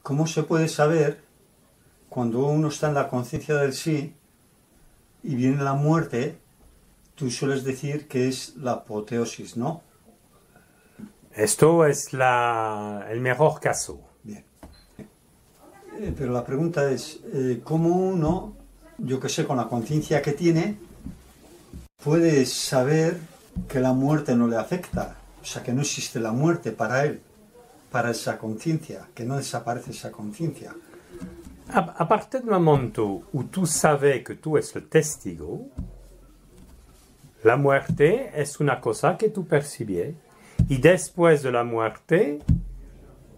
¿cómo se puede saber cuando uno está en la conciencia del sí y viene la muerte? Tú sueles decir que es la apoteosis, ¿no? Esto es el mejor caso. Bien. Pero la pregunta es, ¿cómo uno, yo que sé, con la conciencia que tiene, puede saber que la muerte no le afecta? O sea, que no existe la muerte para él, para esa conciencia, que no desaparece esa conciencia. A partir du moment où tú sabes que tú eres el testigo, la muerte es una cosa que tú percibes. Y después de la muerte,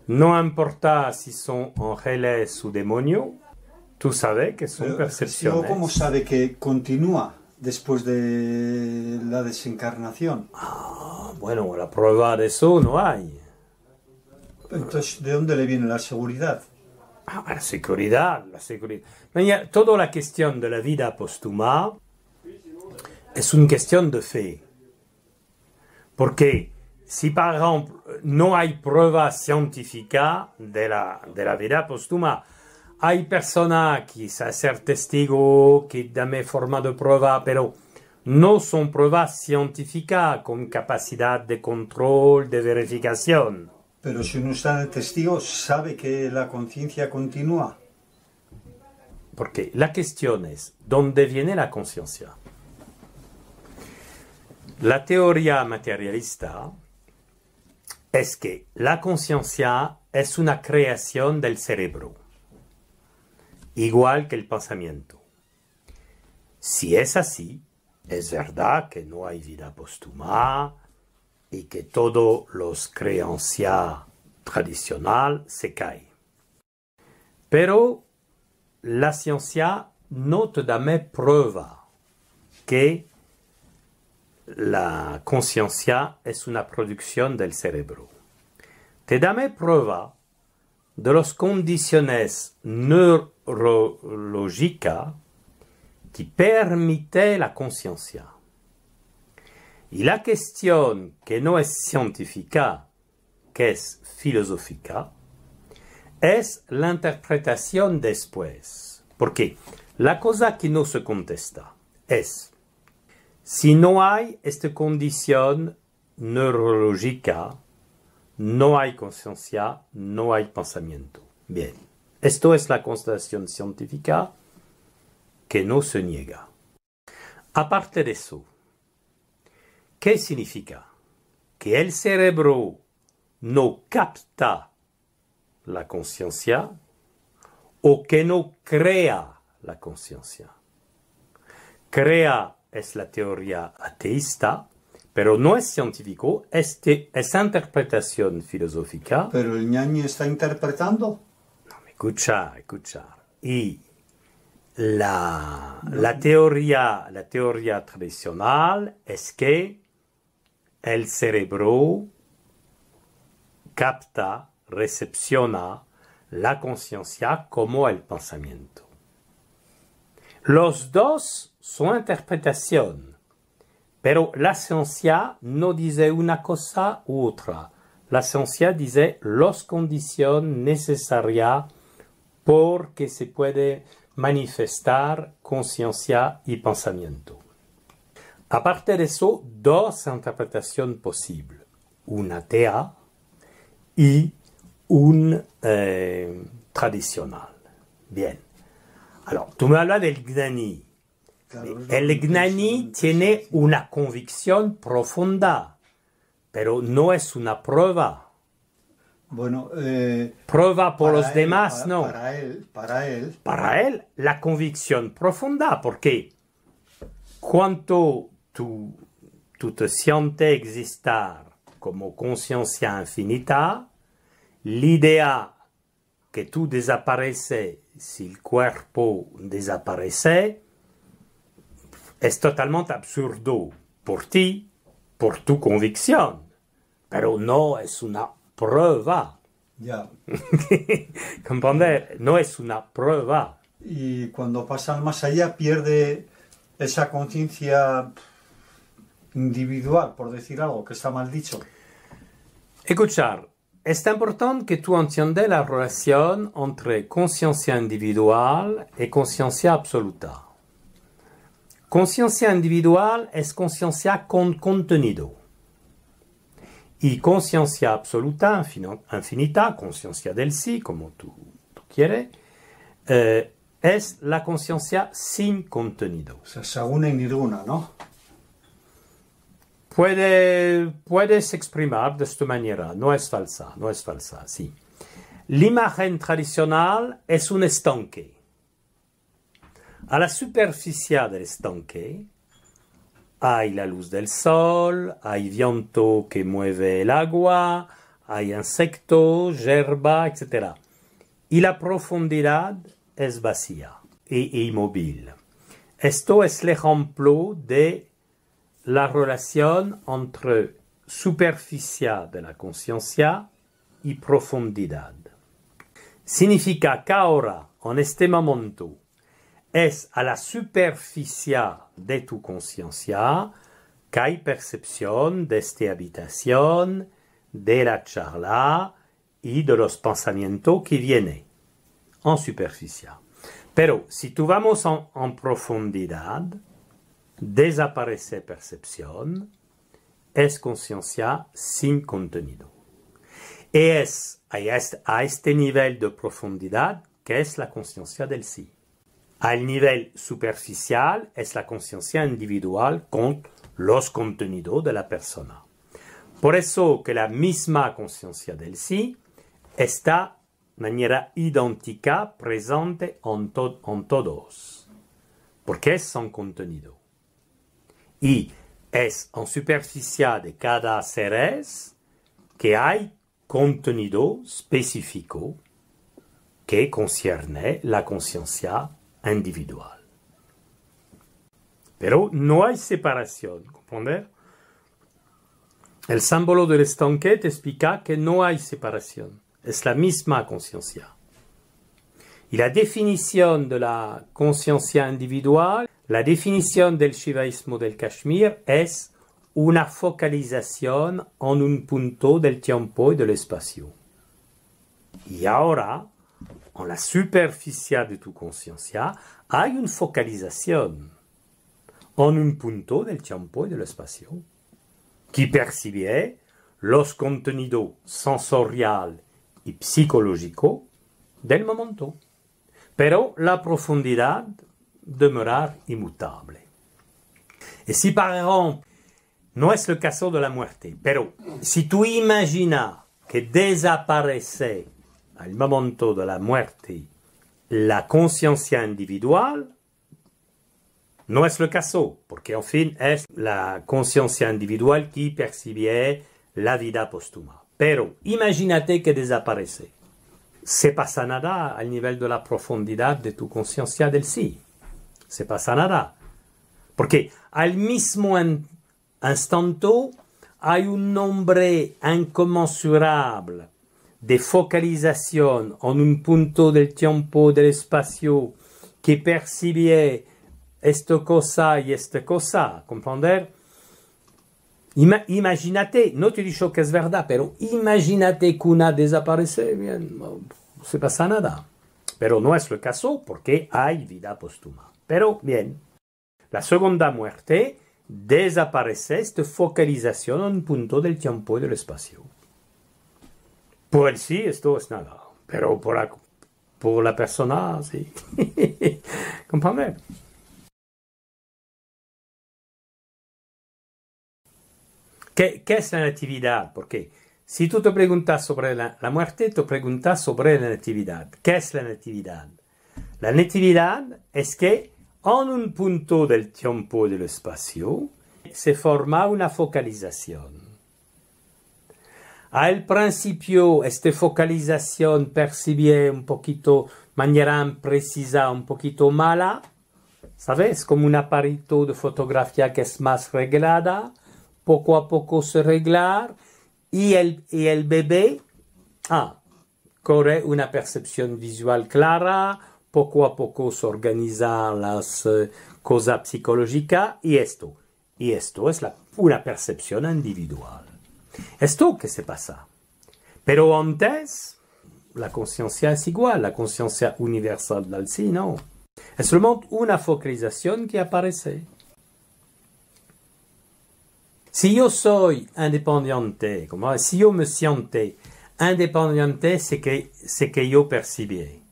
no importa si son ángeles o demonios, tú sabes que son percepciones. ¿Cómo sabe que continúa después de la desencarnación? Bueno, la prueba de eso no hay. Entonces, ¿de dónde le viene la seguridad? La seguridad. Toda la cuestión de la vida póstuma es una cuestión de fe. Porque si, par ejemplo, no hay prueba científica de la vida póstuma, hay personas que saben ser testigos, que dan forma de prueba, pero no son pruebas científicas con capacidad de control, de verificación. Pero si uno está en el testigo, ¿sabe que la conciencia continúa? Porque la cuestión es, ¿dónde viene la conciencia? La teoría materialista es que la conciencia es una creación del cerebro, igual que el pensamiento. Si es así, es verdad que no hay vida póstuma y que todos los creencias tradicionales se caen. Pero la ciencia no te da prueba que la conciencia es una producción del cerebro. Te da prueba de las condiciones neurológicas que permiten la conciencia. Y la cuestión que no es científica, que es filosófica, es la interpretación después. Porque la cosa que no se contesta es: si no hay esta condición neurológica, no hay conciencia, no hay pensamiento. Bien, esto es la constatación científica que no se niega. Aparte de eso, ¿qué significa? Que el cerebro no capta la conciencia o que no crea la conciencia. Crea es la teoría ateísta, pero no es científico, es interpretación filosófica. ¿Pero el ñaño está interpretando? No, escucha. Y la teoría tradicional es que el cerebro capta, recepciona la conciencia como el pensamiento. Los dos son interpretación, pero la ciencia no dice una cosa u otra. La ciencia dice las condiciones necesarias porque se puede manifestar conciencia y pensamiento. Aparte de eso, dos interpretaciones posibles. Una atea y un tradicional. Bien. Alors, tú me hablas del Gnani. Claro, el Gnani tiene una convicción profunda, pero no es una prueba. Bueno, prueba por los demás, no. Para él, la convicción profunda, porque cuando tú te sientes existir como conciencia infinita, la idea que tú desapareces si el cuerpo desaparece es totalmente absurdo por ti, por tu convicción, pero no es una prueba. Ya. ¿Comprender? No es una prueba. Y cuando pasa al más allá pierde esa conciencia individual, por decir algo, que está mal dicho. Escuchar, es importante que tú entiendas la relación entre conciencia individual y conciencia absoluta. Conciencia individual es conciencia con contenido. Y conciencia absoluta, infinita, conciencia del sí, como tú quieres, es la conciencia sin contenido. O sea, Saguna y Nirguna, ¿no? Puedes exprimir de esta manera, no es falsa, sí. La imagen tradicional es un estanque. A la superficie del estanque hay la luz del sol, hay viento que mueve el agua, hay insectos, hierba, etc. Y la profundidad es vacía e inmóvil. Esto es el ejemplo de la relación entre superficie de la conciencia y profundidad. Significa que ahora, en este momento, es a la superficie de tu conciencia que hay percepción de esta habitación, de la charla y de los pensamientos que vienen en superficie. Pero si tú vamos en profundidad, desaparece percepción, es conciencia sin contenido. Y es a este nivel de profundidad que es la conciencia del sí. Al nivel superficial es la conciencia individual con los contenidos de la persona. Por eso que la misma conciencia del sí está de manera idéntica presente en todos, porque es sin contenido. Y es en superficie de cada ser que hay contenido específico que concierne la conciencia individual. Pero no hay separación, ¿comprender? El símbolo del estanque te explica que no hay separación, es la misma conciencia. Y la definición de la conciencia individual, la definición del shivaísmo del Kashmir es una focalización en un punto del tiempo y del espacio. Y ahora, en la superficie de tu conciencia, hay una focalización en un punto del tiempo y del espacio que percibe los contenidos sensoriales y psicológicos del momento. Pero la profundidad demora inmutable. Y si, por ejemplo, no es el caso de la muerte, pero si tú imaginas que desaparece al momento de la muerte la conciencia individual, no es el caso, porque en fin es la conciencia individual que percibe la vida póstuma. Pero imagínate que desaparece. Se pasa nada al nivel de la profundidad de tu conciencia del sí. Se pasa nada. Porque al mismo instante hay un nombre inconmensurable de focalización en un punto del tiempo, del espacio, que percibe esta cosa y esta cosa, ¿comprender? Imagínate, no te digo que es verdad, pero imagínate que una desaparece, bien, no se pasa nada. Pero no es el caso porque hay vida póstuma. Pero bien, la segunda muerte desaparece esta focalización en un punto del tiempo y del espacio. Por el sí esto es nada, pero por la persona sí. ¿Comprende? ¿Qué es la natividad? Porque si tú te preguntas sobre la muerte, te preguntas sobre la natividad. ¿Qué es la natividad? La natividad es que en un punto del tiempo y del espacio se forma una focalización. Al principio, esta focalización percibe un poquito, manera imprecisa, un poquito mala, ¿sabes? Como un aparato de fotografía que es más reglada, poco a poco se arreglar, y el bebé corre una percepción visual clara, poco a poco se organizan las cosas psicológicas, y esto es una percepción individual. ¿Esto qué se pasa? Pero antes, la conciencia es igual, la conciencia universal del sí, no. Es solamente una focalización que aparece. Si yo soy independiente, si yo me siento independiente, c'est que yo percibí.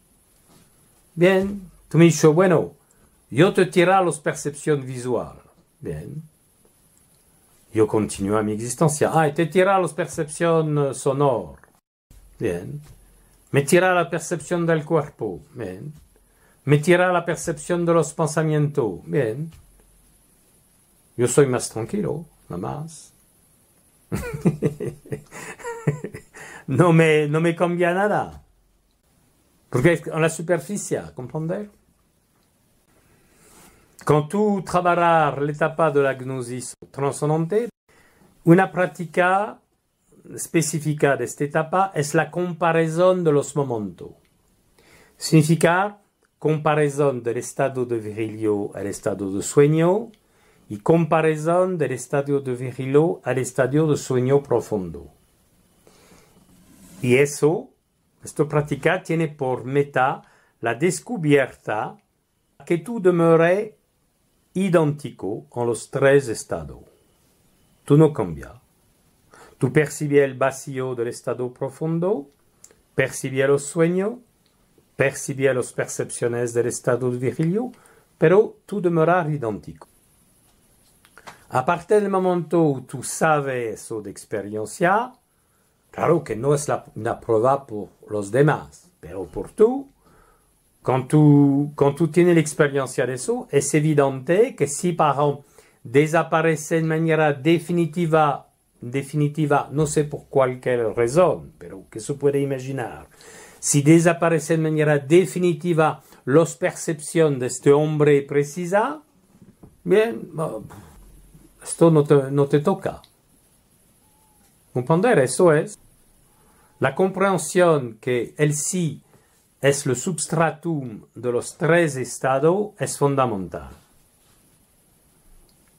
Bien, tú me dices, bueno, yo te tira la percepción visual. Bien. Yo continúo mi existencia. Ah, te tira la percepción sonora. Bien. Me tira la percepción del cuerpo. Bien. Me tira la percepción de los pensamientos. Bien. Yo soy más tranquilo, nada más. no me cambia nada. Porque en la superficie, ¿comprender? Quand tú trabajas l'etapa de la gnosis trascendente, una práctica específica de esta etapa es la comparación de los momentos. Significa comparación del estado de virilio al estado de sueño y comparación del estado de virilio al estado de sueño profundo. Y esta práctica tiene por meta la descubierta que tú demores idéntico en los tres estados. Tú no cambias. Tú percibes el vacío del estado profundo, percibes los sueños, percibes las percepciones del estado virilio, pero tú demoras idéntico. A partir del momento que tú sabes eso de experiencia, claro que no es una prueba por los demás, pero por tú, Quand tu tienes la experiencia de eso, es evidente que si par exemple desaparece de manera definitiva, no sé por cualquier razón, pero que se puede imaginar, si desaparece de manera definitiva las percepciones de este hombre precisa, bien, esto no te toca. ¿Comprender? Eso es la comprensión que el sí es el substratum de los tres estados, es fundamental.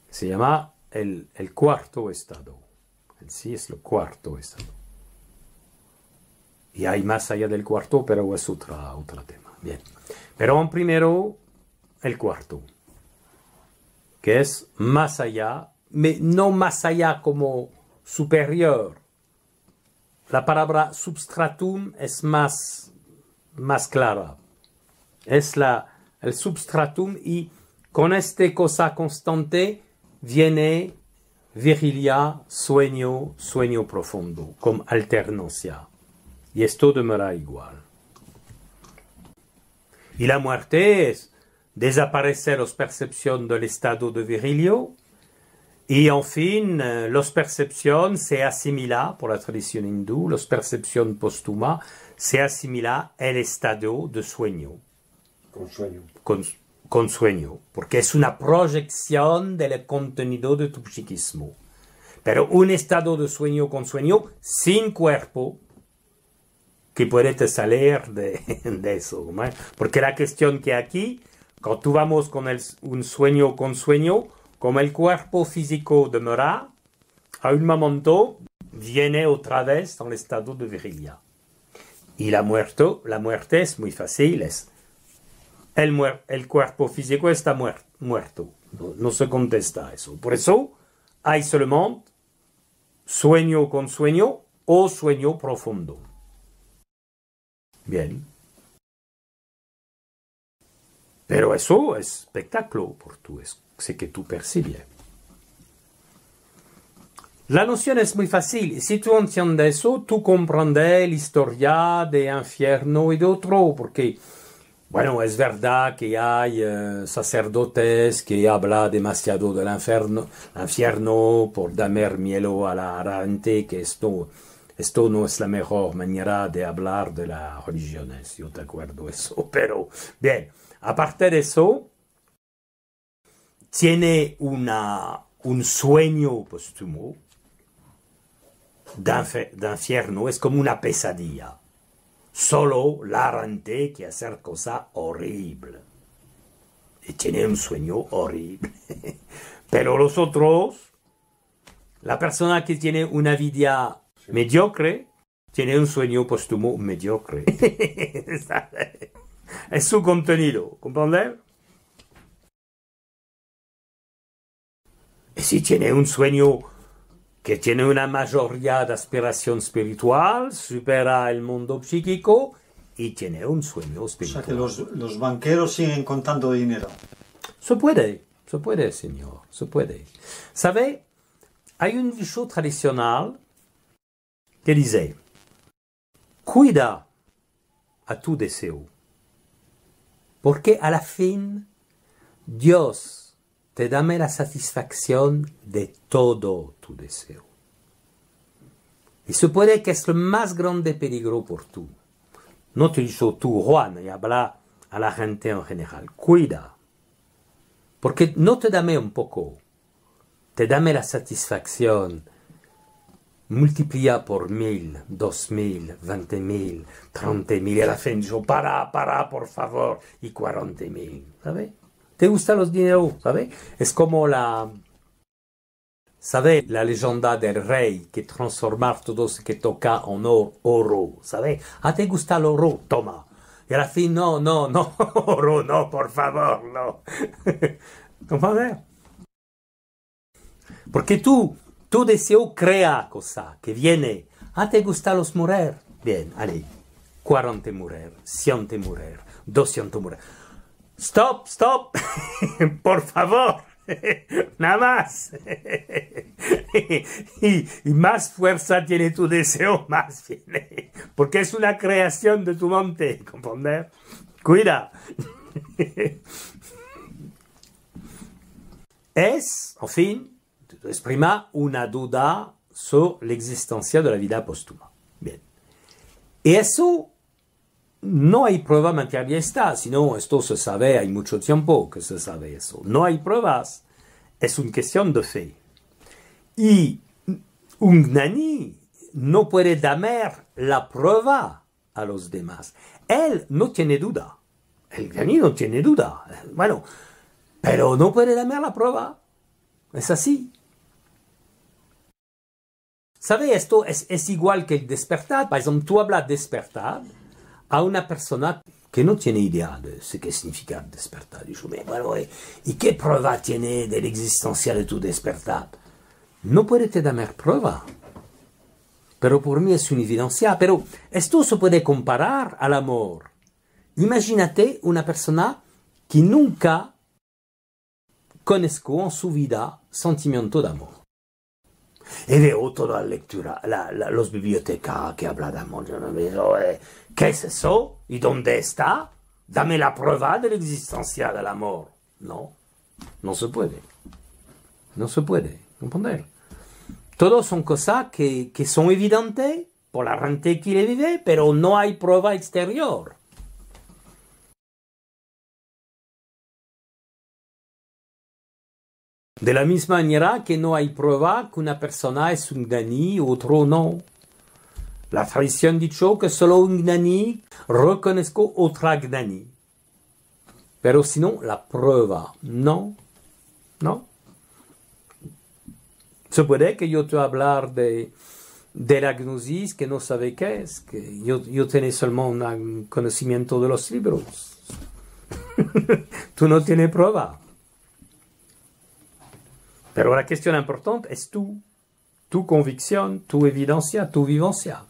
Se llama el cuarto estado. El sí es el cuarto estado. Y hay más allá del cuarto, pero es otro tema. Bien. Pero primero, el cuarto, que es más allá, no más allá como superior. La palabra substratum es más clara. Es el substratum y con esta cosa constante viene virilia, sueño profundo, como alternancia. Y esto demora igual. Y la muerte es desaparecer las percepciones del estado de virilio y en fin, las percepciones se asimilan, por la tradición hindú, las percepciones póstumas se asimila el estado de sueño. Con sueño. Con sueño, porque es una proyección del contenido de tu psiquismo. Pero un estado de sueño con sueño sin cuerpo, que puede salir de eso. ¿no? Porque la cuestión que aquí, cuando tú vamos con un sueño con sueño, como el cuerpo físico demora, a un momento viene otra vez en el estado de virilidad. Y la muerte es muy fácil, el cuerpo físico está muerto, no se contesta eso. Por eso hay solamente sueño con sueño o sueño profundo. Bien. Pero eso es espectáculo por tú, es que tú percibes. La noción es muy fácil. Si tú entiendes eso, tú comprendes la historia de infierno y de otro, porque, bueno, es verdad que hay sacerdotes que hablan demasiado del infierno por dar miedo a la gente, que esto no es la mejor manera de hablar de las religiones, yo te acuerdo eso, pero bien, aparte de eso, tiene un sueño póstumo de infierno, es como una pesadilla. Solo la gente quiere hacer cosas horribles. Y tiene un sueño horrible. Pero los otros, la persona que tiene una vida mediocre, tiene un sueño póstumo mediocre. Es su contenido, ¿comprende? Y si tiene un sueño que tiene una mayoría de aspiración espiritual, supera el mundo psíquico y tiene un sueño espiritual. O sea que los banqueros siguen contando dinero. Se puede, señor, se puede. ¿Sabe? Hay un dicho tradicional que dice, cuida a tu deseo, porque a la fin Dios te da la satisfacción de todo tu deseo. Y se puede que es el más grande peligro por tú. No te digo tú, Juan, y habla a la gente en general. Cuida. Porque no te dame un poco, te dame la satisfacción, multiplica por 1000, 2000, 20.000, 30.000, y a la fin yo, para, por favor, y 40.000, ¿sabes? ¿Te gustan los dineros, sabes? Es como ¿sabes? La leyenda del rey que transformar todo lo que toca en oro, ¿sabes? ¿Te gusta el oro? Toma. Y a la fin, no, oro, no, por favor, no. ¿Comprendes? Porque tu deseo crea cosa que viene. ¿Te gusta los morir? Bien, allez, 40 morir, 100 morir, 200 morir. Stop, por favor, nada más. Y más fuerza tiene tu deseo, más viene. Porque es una creación de tu mente, ¿comprender? Cuida. Es, en fin, exprima una duda sobre la existencia de la vida póstuma. Bien. Y eso no hay prueba materialista, sino esto se sabe, hay mucho tiempo que se sabe eso. No hay pruebas, es una cuestión de fe. Y un gnani no puede dar la prueba a los demás. Él no tiene duda. El gnani no tiene duda. Bueno, pero no puede darme la prueba. Es así. ¿Sabe? Esto es igual que el despertar. Por ejemplo, tú hablas despertar a una persona que no tiene idea de qué significa despertar. Digo, bueno, ¿y qué prueba tiene de la existencia de tu despertar? No puede te dar prueba. Pero por mí es una evidencia. Pero esto se puede comparar al amor. Imagínate una persona que nunca conozco en su vida sentimiento de amor. Y veo toda la lectura, los bibliotecas que hablan de amor. Yo no veo, ¿qué es eso? ¿Y dónde está? Dame la prueba de la existencia del amor. No se puede. No se puede, ¿comprender? Todos son cosas que son evidentes por la gente que le vive, pero no hay prueba exterior. De la misma manera que no hay prueba que una persona es un gnani y otro no. La tradición ha dicho que solo un gnani reconozco otra gnani. Pero si no, la prueba, no. Se puede que yo te hablar de la gnosis que no sabe qué es, que yo tengo solo un conocimiento de los libros. Tú no tienes prueba. Pero la cuestión importante es tu convicción, tu evidencia, tu vivencia.